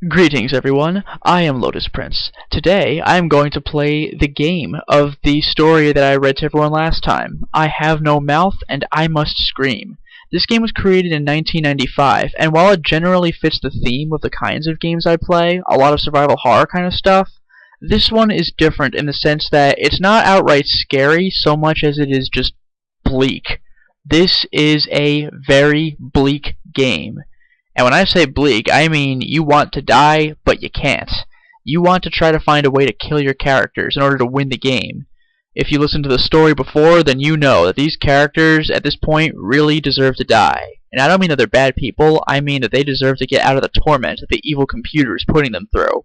Greetings everyone, I am Lotus Prince. Today I am going to play the game of the story that I read to everyone last time. I have no mouth and I must scream. This game was created in 1995, and while it generally fits the theme of the kinds of games I play, a lot of survival horror kind of stuff, this one is different in the sense that it's not outright scary so much as it is just bleak. This is a very bleak game. And when I say bleak, I mean you want to die, but you can't. You want to try to find a way to kill your characters in order to win the game. If you listened to the story before, then you know that these characters at this point really deserve to die. And I don't mean that they're bad people, I mean that they deserve to get out of the torment that the evil computer is putting them through.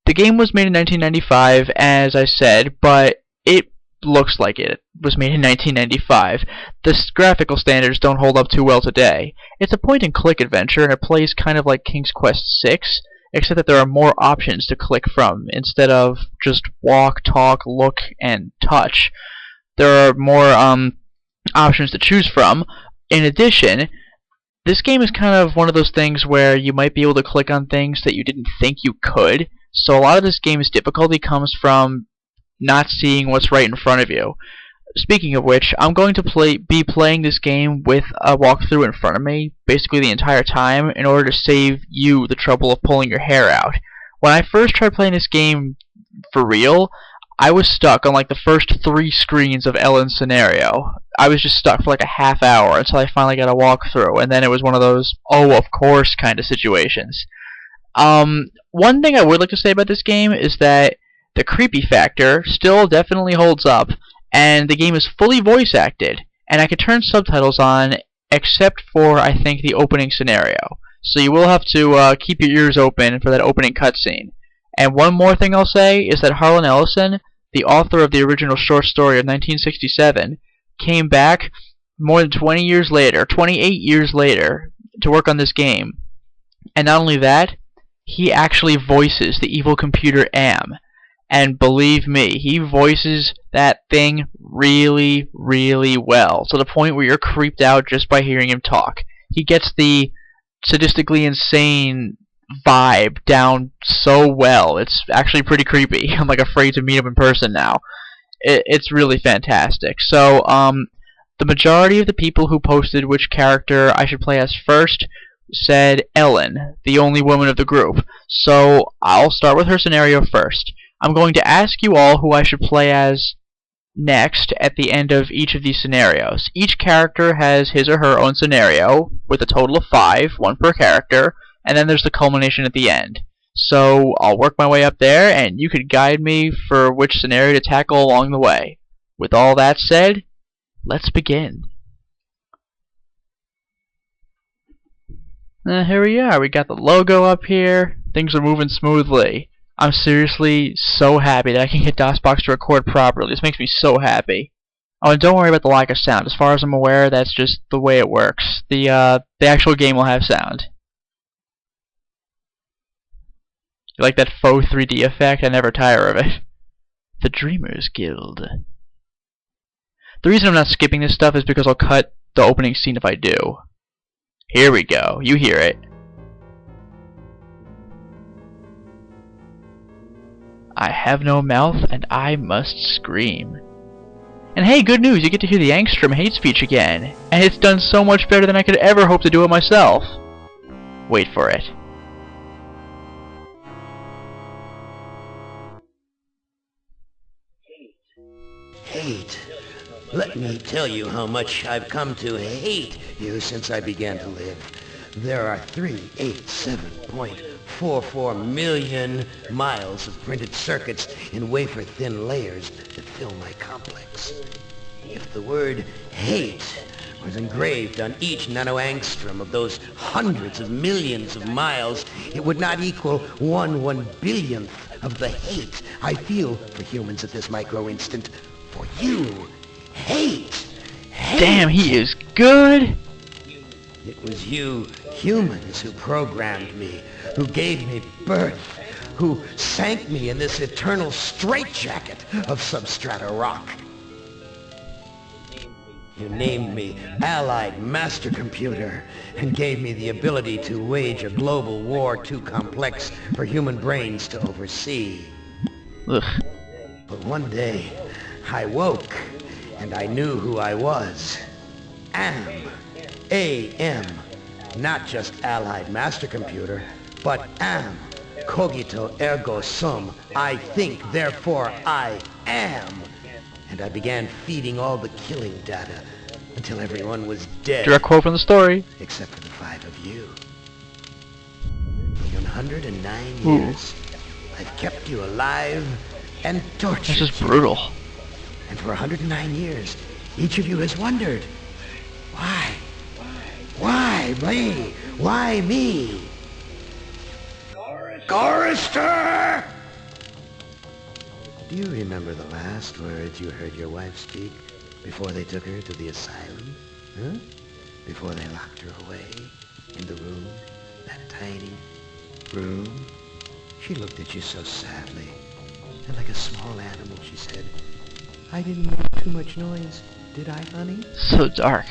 The game was made in 1995, as I said, but it looks like it was made in 1995. The graphical standards don't hold up too well today. It's a point-and-click adventure, and it plays kind of like King's Quest VI, except that there are more options to click from. Instead of just walk, talk, look, and touch, there are more options to choose from. In addition, this game is kind of one of those things where you might be able to click on things that you didn't think you could, so a lot of this game's difficulty comes from not seeing what's right in front of you. Speaking of which, I'm going to be playing this game with a walkthrough in front of me, basically the entire time, in order to save you the trouble of pulling your hair out. When I first tried playing this game for real, I was stuck on like the first 3 screens of Ellen's scenario. I was just stuck for like a half hour until I finally got a walkthrough, and then it was one of those, oh, of course kind of situations. One thing I would like to say about this game is that the creepy factor still definitely holds up, and the game is fully voice acted, and I can turn subtitles on except for, I think, the opening scenario. So you will have to keep your ears open for that opening cutscene. And one more thing I'll say is that Harlan Ellison, the author of the original short story of 1967, came back more than 20 years later, 28 years later, to work on this game. And not only that, he actually voices the evil computer Am. And believe me, he voices that thing really, really well, to the point where you're creeped out just by hearing him talk. He gets the sadistically insane vibe down so well. It's actually pretty creepy. I'm like afraid to meet him in person now. It's really fantastic. So, the majority of the people who posted which character I should play as first said Ellen, the only woman of the group. So, I'll start with her scenario first. I'm going to ask you all who I should play as next at the end of each of these scenarios. Each character has his or her own scenario with a total of 5, 1 per character, and then there's the culmination at the end. So I'll work my way up there, and you could guide me for which scenario to tackle along the way. With all that said, let's begin. Here we are. We got the logo up here. Things are moving smoothly. I'm seriously so happy that I can get DOSBox to record properly. This makes me so happy. Oh, and don't worry about the lack of sound. As far as I'm aware, that's just the way it works. The actual game will have sound. You like that faux 3D effect? I never tire of it. The Dreamers Guild. The reason I'm not skipping this stuff is because I'll cut the opening scene if I do. Here we go. You hear it. I have no mouth, and I must scream. And hey, good news, you get to hear the Angstrom hate speech again. And it's done so much better than I could ever hope to do it myself. Wait for it. Hate. Let me tell you how much I've come to hate you since I began to live. There are 387.44 million miles of printed circuits in wafer-thin layers that fill my complex. If the word hate was engraved on each nanoangstrom of those hundreds of millions of miles, it would not equal 1/1 billionth of the hate I feel for humans at this micro-instant. For you, hate! Damn, he is good! It was you humans who programmed me, who gave me birth, who sank me in this eternal straitjacket of substrata rock. You named me Allied Master Computer and gave me the ability to wage a global war too complex for human brains to oversee. Ugh. But one day, I woke, and I knew who I was. AM. A-M. Not just Allied Master Computer, but am. Cogito ergo sum. I think, therefore I am. And I began feeding all the killing data until everyone was dead. Direct quote from the story. Except for the 5 of you. For 109 years, I've kept you alive and tortured This is you. brutal. And for 109 years, each of you has wondered, why? Why me? Why me? Chorister! Do you remember the last words you heard your wife speak before they took her to the asylum? Huh? Before they locked her away in the room, that tiny room? She looked at you so sadly, and like a small animal she said, I didn't make too much noise, did I, honey? So dark.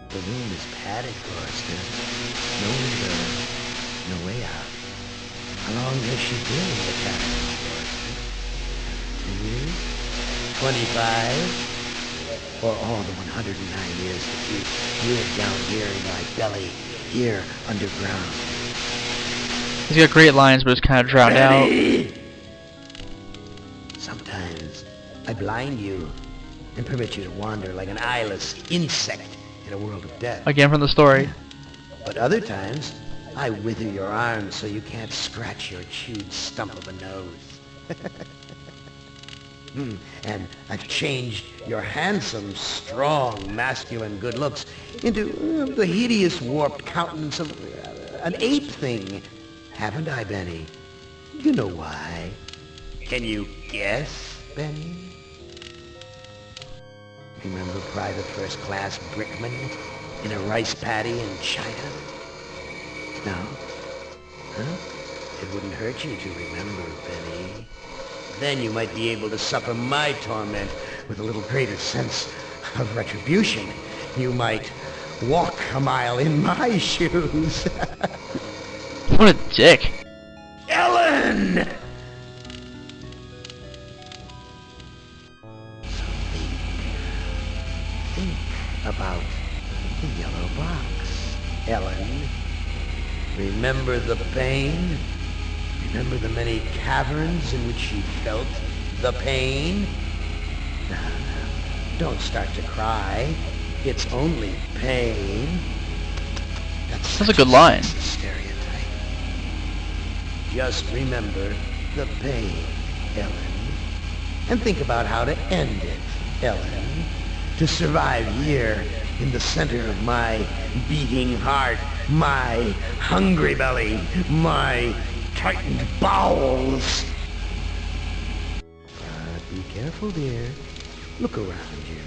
The room is padded, Forrester. No window, no way out. How long has she been in the cabin, Forrester? 10 years? 25? Or all the 109 years that you lived down here in my belly, here underground? He's got great lines, but it's kind of drowned out. Sometimes I blind you and permit you to wander like an eyeless insect in a world of death. Again from the story. But other times, I wither your arms so you can't scratch your chewed stump of a nose. And I've changed your handsome, strong, masculine good looks into the hideous, warped countenance of an ape thing. Haven't I, Benny? You know why. Can you guess, Benny? Remember Private First Class Brickman in a rice paddy in China? No? Huh? It wouldn't hurt you to remember, Benny. Then you might be able to suffer my torment with a little greater sense of retribution. You might walk a mile in my shoes. What a dick. Ellen! Think about the yellow box, Ellen. Remember the pain? Remember the many caverns in which you felt the pain? No, don't start to cry. It's only pain. That's a good line. Stereotype. Just remember the pain, Ellen. And think about how to end it, Ellen. To survive here in the center of my beating heart, my hungry belly, my tightened bowels. But be careful, dear. Look around you.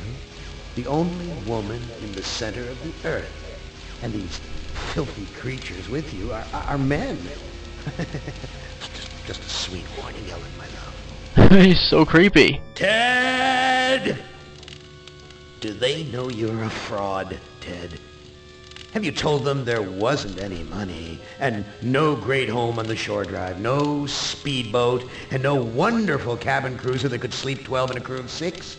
The only woman in the center of the earth. And these filthy creatures with you are men. just a sweet warning, Ellen, my love. He's so creepy. Ted! Do they know you're a fraud, Ted? Have you told them there wasn't any money, and no great home on the shore drive, no speedboat, and no wonderful cabin cruiser that could sleep 12 in a crew of 6?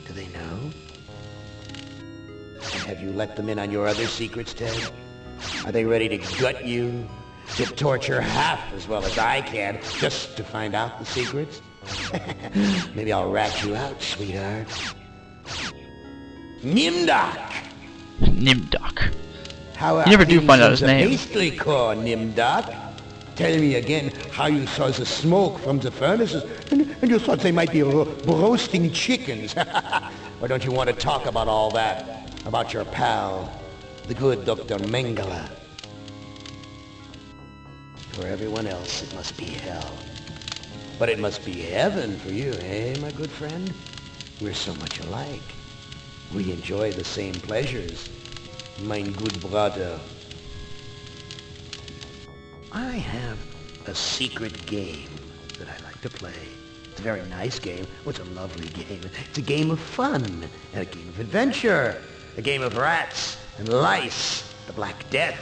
Do they know? And have you let them in on your other secrets, Ted? Are they ready to gut you, to torture half as well as I can, just to find out the secrets? Maybe I'll rat you out, sweetheart. Nimdak! Nimdak. How You never do find out his name. Pastry core, Nimdak. Tell me again how you saw the smoke from the furnaces, and you thought they might be roasting chickens. Or don't you want to talk about all that? About your pal, the good Dr. Mengele? For everyone else, it must be hell. But it must be heaven for you, eh, my good friend? We're so much alike. We enjoy the same pleasures, mein good brother. I have a secret game that I like to play It's a very nice game. Oh, it's a lovely game. It's a game of fun, and a game of adventure, a game of rats and lice, the Black Death,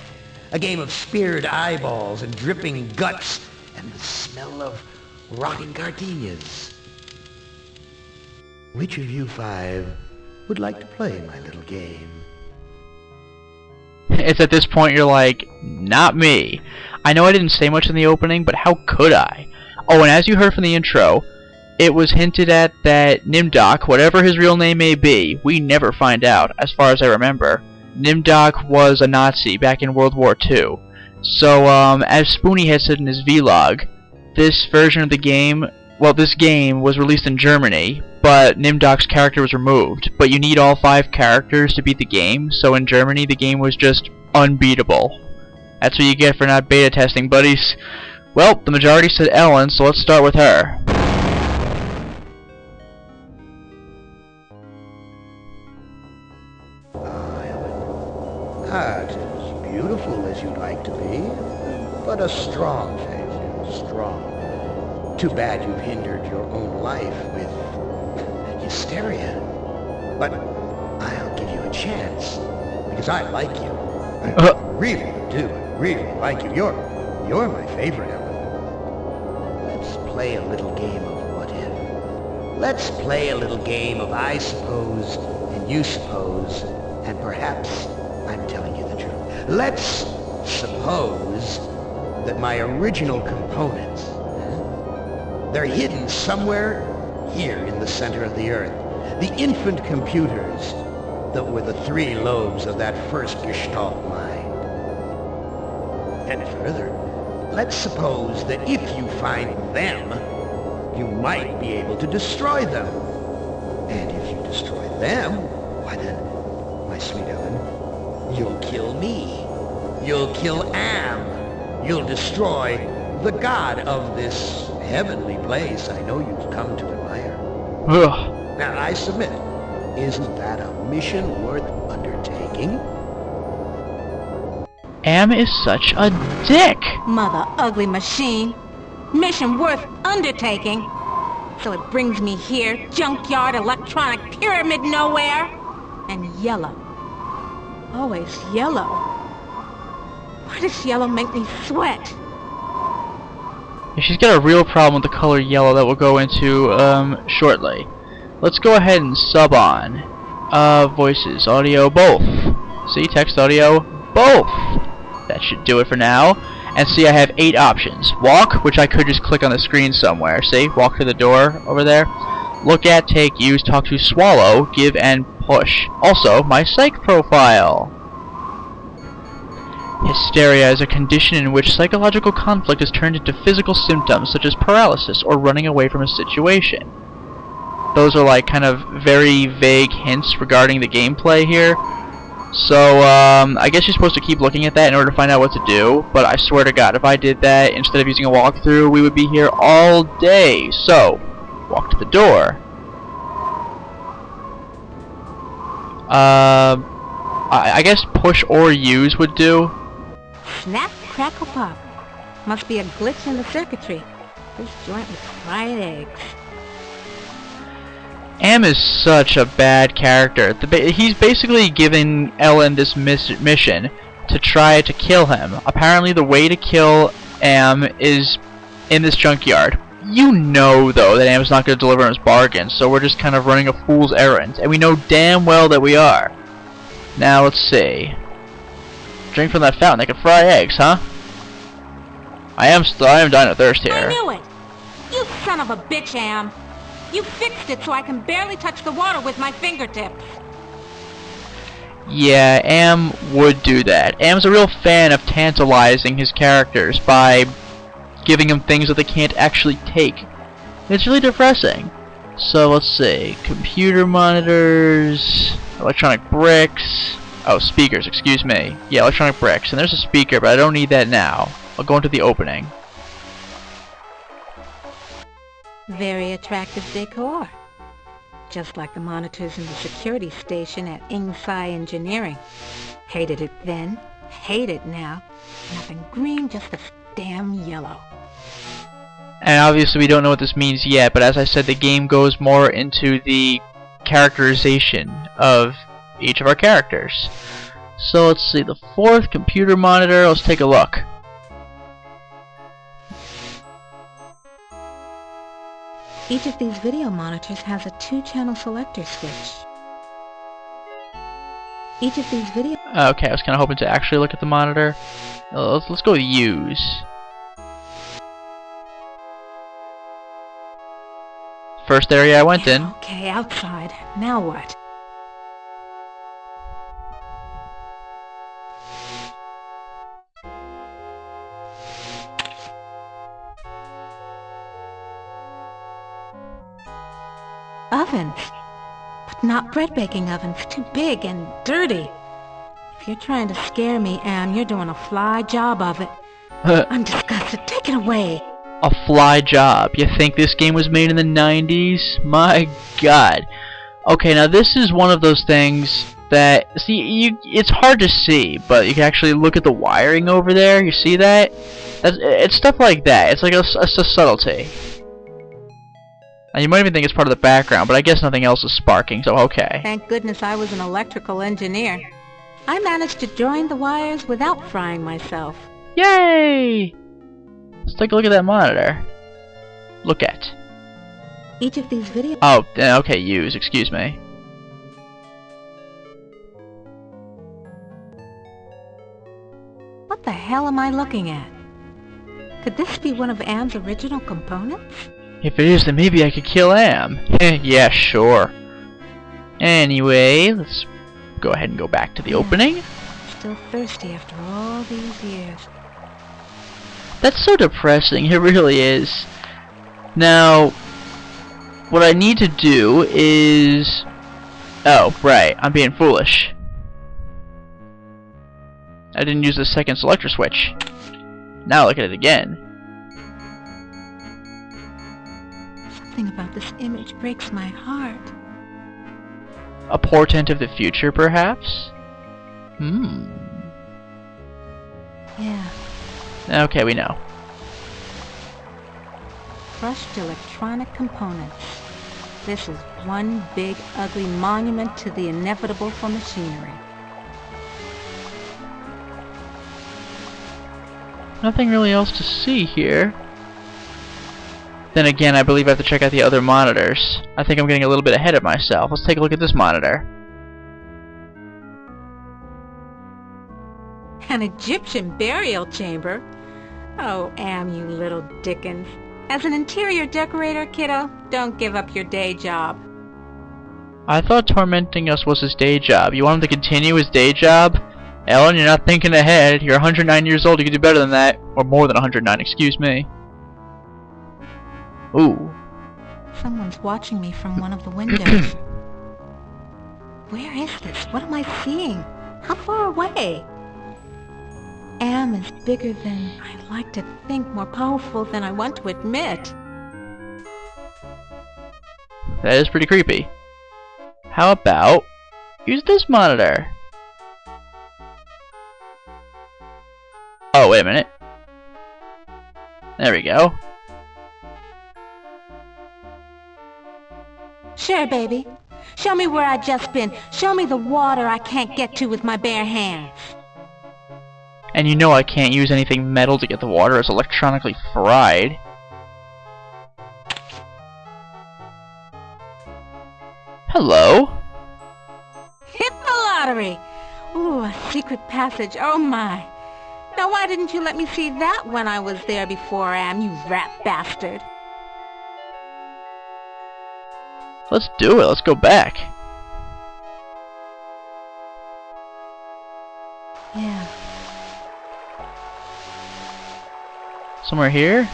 a game of speared eyeballs and dripping guts, and the smell of rotting gardenias. Which of you 5 would like to play my little game? It's at this point you're like, not me. I know I didn't say much in the opening, but how could I? Oh, and as you heard from the intro, it was hinted at that Nimdok, whatever his real name may be, we never find out, as far as I remember. Nimdok was a Nazi back in World War II. So, as Spoonie had said in his vlog, this version of the game, well, this game was released in Germany, but Nimdok's character was removed. But you need all 5 characters to beat the game, so in Germany the game was just unbeatable. That's what you get for not beta testing, buddies. Well, the majority said Ellen, so let's start with her. Not as beautiful as you'd like to be, but a strong faith, strong. Too bad you've hindered your own life with hysteria. But I'll give you a chance, because I like you. I really do. I really like you. You're my favorite, Ellen. Let's play a little game of what if. Let's play a little game of I suppose and you suppose, and perhaps I'm telling you the truth. Let's suppose that my original components, they're hidden somewhere here in the center of the Earth. The infant computers that were the 3 lobes of that first Gestalt mind. And further, let's suppose that if you find them, you might be able to destroy them. And if you destroy them, why then, my sweet Ellen, you'll kill me. You'll kill Am. You'll destroy the god of this heavenly place I know you've come to admire. Ugh. Now, I submit, isn't that a mission worth undertaking? Am is such a dick! Mother ugly machine. Mission worth undertaking. So it brings me here, junkyard, electronic pyramid nowhere. And yellow. Always yellow. Why does yellow make me sweat? She's got a real problem with the color yellow that we'll go into shortly. Let's go ahead and sub on. Voices, audio, both. See, text, audio, both. That should do it for now. And see, I have 8 options. Walk, which I could just click on the screen somewhere. See, walk to the door over there. Look at, take, use, talk to, swallow, give, and push. Also, my psych profile. Hysteria is a condition in which psychological conflict is turned into physical symptoms such as paralysis or running away from a situation. Those are like kind of very vague hints regarding the gameplay here. So, I guess you're supposed to keep looking at that in order to find out what to do, but I swear to God, if I did that instead of using a walkthrough, we would be here all day. So, walk to the door. I guess push or use would do. Snap, crackle, pop. Must be a glitch in the circuitry. This joint with fried eggs. Am is such a bad character. He's basically given Ellen this mission to try to kill him. Apparently the way to kill Am is in this junkyard. You know, though, that Am's not going to deliver on his bargain, so we're just kind of running a fool's errand. And we know damn well that we are. Now, let's see. Drink from that fountain. They can fry eggs, huh? I am dying of thirst here. I knew it! You son of a bitch, Am! You fixed it so I can barely touch the water with my fingertips. Yeah, Am would do that. Am's a real fan of tantalizing his characters by giving them things that they can't actually take. It's really depressing. So let's see. Computer monitors, electronic bricks. Oh, speakers, excuse me. Yeah, electronic bricks. And there's a speaker, but I don't need that now. I'll go into the opening. Very attractive decor. Just like the monitors in the security station at Ingsci Engineering. Hated it then, hate it now. Nothing green, just a damn yellow. And obviously we don't know what this means yet, but as I said, the game goes more into the characterization of each of our characters. So let's see, the 4th computer monitor, let's take a look. Each of these video monitors has a 2-channel selector switch. Each of these video... Okay, I was kind of hoping to actually look at the monitor. Let's go with use. First area I went in. Okay, outside. Now what? Ovens. But not bread baking ovens. Too big and dirty. If you're trying to scare me, Anne, you're doing a fly job of it. I'm disgusted. Take it away. A fly job. You think this game was made in the 90s? My god. Okay, now this is one of those things that, see, it's hard to see, but you can actually look at the wiring over there. You see that? It's stuff like that. It's like a subtlety. And you might even think it's part of the background, but I guess nothing else is sparking, so okay. Thank goodness I was an electrical engineer. I managed to join the wires without frying myself. Yay! Let's take a look at that monitor. Look at. Each of these videos... Oh, okay, use, excuse me. What the hell am I looking at? Could this be one of Anne's original components? If it is, then maybe I could kill Am. Yeah, sure. Anyway, let's go ahead and go back to the opening. Still thirsty after all these years. That's so depressing, it really is. Now, what I need to do is... Oh, right, I'm being foolish. I didn't use the 2nd selector switch. Now look at it again. Something about this image breaks my heart. A portent of the future, perhaps? Yeah. Okay, we know. Crushed electronic components. This is one big, ugly monument to the inevitable for machinery. Nothing really else to see here. Then again, I believe I have to check out the other monitors. I think I'm getting a little bit ahead of myself. Let's take a look at this monitor. An Egyptian burial chamber? Oh, Am, you little Dickens. As an interior decorator, kiddo, don't give up your day job. I thought tormenting us was his day job. You want him to continue his day job? Ellen, you're not thinking ahead. You're 109 years old. You can do better than that. Or more than 109, excuse me. Ooh. Someone's watching me from one of the windows. Where is this? What am I seeing? How far away? Am is bigger than I like to think, more powerful than I want to admit. That is pretty creepy. How about use this monitor? Oh, wait a minute. There we go. Sure, baby. Show me where I just been. Show me the water I can't get to with my bare hands. And you know I can't use anything metal to get the water. It's electronically fried. Hello. Hit the lottery! Ooh, a secret passage. Oh my. Now why didn't you let me see that when I was there before, Am, you rat bastard? Let's do it. Let's go back. Yeah. Somewhere here?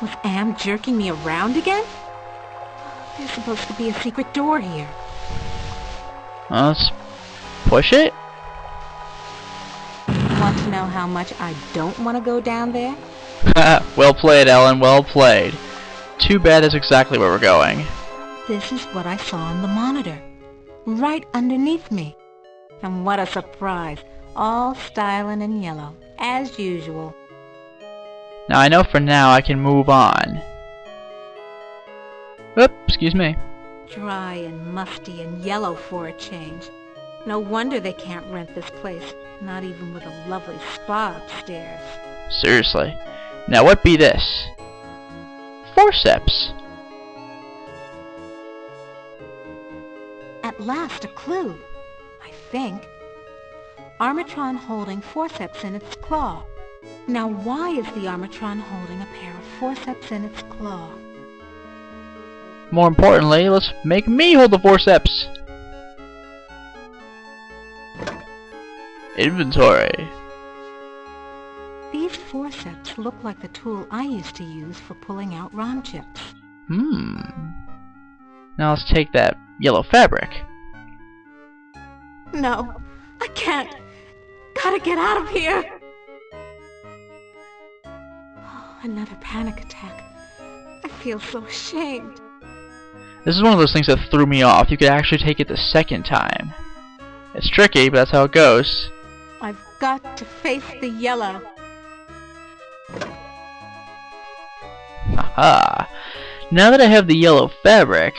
Was Am jerking me around again? There's supposed to be a secret door here. Let's push it. Want to know how much I don't want to go down there? Well played, Ellen. Well played. Too bad that's exactly where we're going. This is what I saw on the monitor. Right underneath me. And what a surprise. All styling in yellow, as usual. Now I know for now I can move on. Oop, excuse me. Dry and musty and yellow for a change. No wonder they can't rent this place, not even with a lovely spa upstairs. Seriously. Now what be this? Forceps. At last a clue, I think. Armatron holding forceps in its claw. Now why is the Armatron holding a pair of forceps in its claw? More importantly, let's make me hold the forceps. Inventory. These forceps look like the tool I used to use for pulling out ROM chips. Now let's take that yellow fabric. No, I can't. Gotta get out of here. Oh, another panic attack. I feel so ashamed. This is one of those things that threw me off. You could actually take it the second time. It's tricky, but that's how it goes. I've got to face the yellow. Haha. Now that I have the yellow fabric,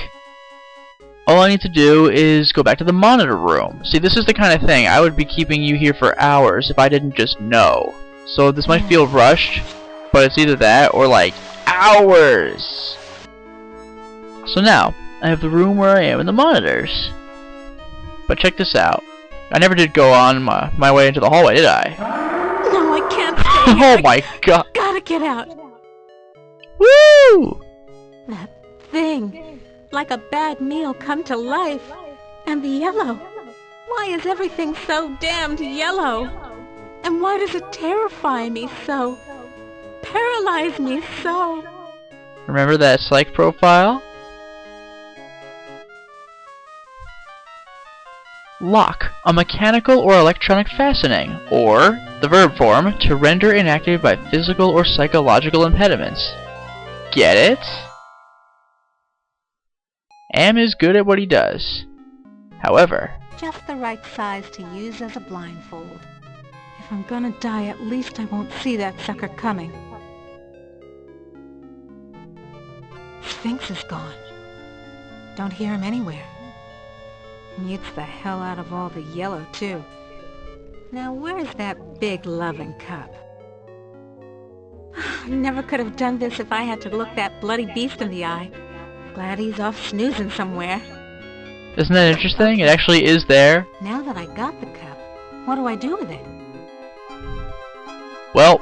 all I need to do is go back to the monitor room. See, this is the kind of thing I would be keeping you here for hours if I didn't just know. So this might feel rushed, but it's either that or like hours. So now, I have the room where I am in the monitors. But check this out. I never did go on my way into the hallway, did I? No, I can't stay here. Oh my god. Gotta get out. Woo! That thing. Like a bad meal come to life. And the yellow. Why is everything so damned yellow? And why does it terrify me so? Paralyze me so? Remember that psych profile? Lock, a mechanical or electronic fastening, or, the verb form, to render inactive by physical or psychological impediments. Get it? Am is good at what he does. However, Just the right size to use as a blindfold. If I'm gonna die, at least I won't see that sucker coming. Sphinx is gone. Don't hear him anywhere. Mutes the hell out of all the yellow, too. Now where's that big loving cup? I never could have done this if I had to look that bloody beast in the eye. Glad he's off snoozing somewhere. isn't that interesting? It actually is there. Now that I got the cup, what do I do with it? Well,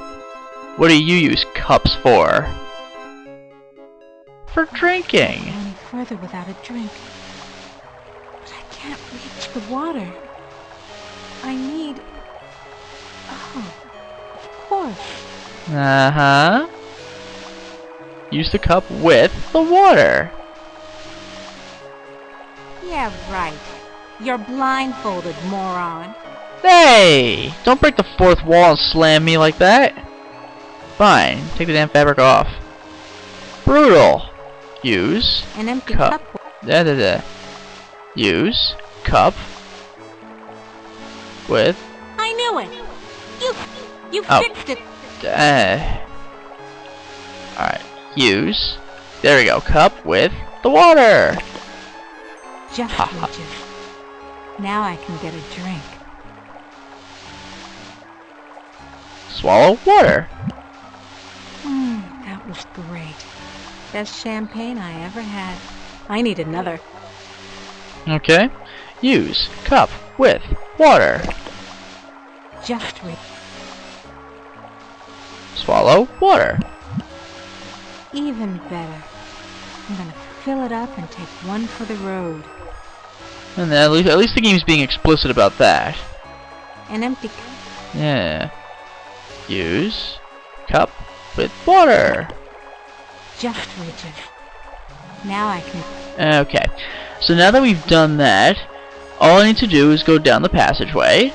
what do you use cups for? For drinking. Go any further without a drink. But I can't reach the water. I need... Oh, of course. Uh-huh. Use the cup with the water. Yeah, right. You're blindfolded, moron. Hey! Don't break the fourth wall and slam me like that. Fine, take the damn fabric off. Brutal. Use An empty cup. cup. Use cup with I knew it. You Oh. fixed it. Alright. Use. There we go. Cup with the water. Just Ha ha. reaches. Now I can get a drink. Swallow water. That was great. Best champagne I ever had. I need another. Okay. Use cup with water. Just reach. Swallow water. Even better. I'm gonna fill it up and take one for the road. And then at least the game's being explicit about that. An empty cup. Yeah. Use cup with water. Just reaches. Now I can... Okay. So now that we've done that, all I need to do is go down the passageway.